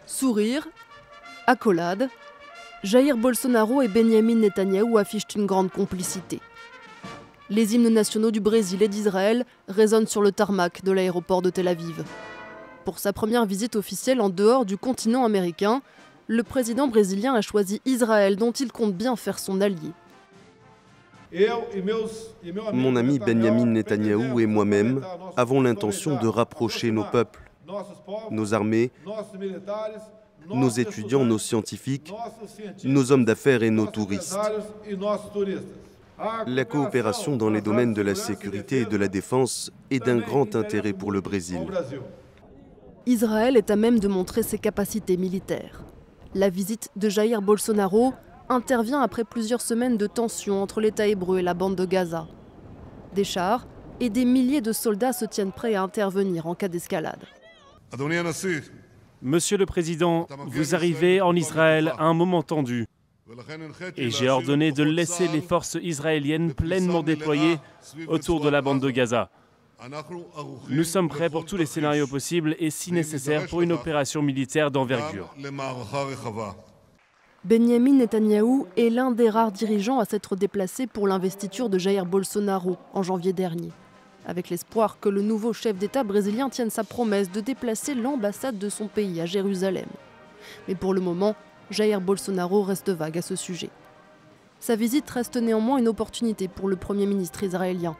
Sourire, accolade, Jair Bolsonaro et Benyamin Netanyahou affichent une grande complicité. Les hymnes nationaux du Brésil et d'Israël résonnent sur le tarmac de l'aéroport de Tel Aviv. Pour sa première visite officielle en dehors du continent américain, le président brésilien a choisi Israël, dont il compte bien faire son allié. Mon ami Benyamin Netanyahou et moi-même avons l'intention de rapprocher nos peuples, nos armées, nos étudiants, nos scientifiques, nos hommes d'affaires et nos touristes. La coopération dans les domaines de la sécurité et de la défense est d'un grand intérêt pour le Brésil. Israël est à même de montrer ses capacités militaires. La visite de Jair Bolsonaro intervient après plusieurs semaines de tensions entre l'État hébreu et la bande de Gaza. Des chars et des milliers de soldats se tiennent prêts à intervenir en cas d'escalade. Monsieur le Président, vous arrivez en Israël à un moment tendu. Et j'ai ordonné de laisser les forces israéliennes pleinement déployées autour de la bande de Gaza. Nous sommes prêts pour tous les scénarios possibles et, si nécessaire, pour une opération militaire d'envergure. Benyamin Netanyahou est l'un des rares dirigeants à s'être déplacé pour l'investiture de Jair Bolsonaro en janvier dernier, avec l'espoir que le nouveau chef d'État brésilien tienne sa promesse de déplacer l'ambassade de son pays à Jérusalem. Mais pour le moment, Jair Bolsonaro reste vague à ce sujet. Sa visite reste néanmoins une opportunité pour le Premier ministre israélien.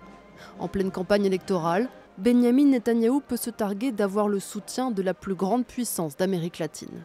En pleine campagne électorale, Benyamin Netanyahou peut se targuer d'avoir le soutien de la plus grande puissance d'Amérique latine.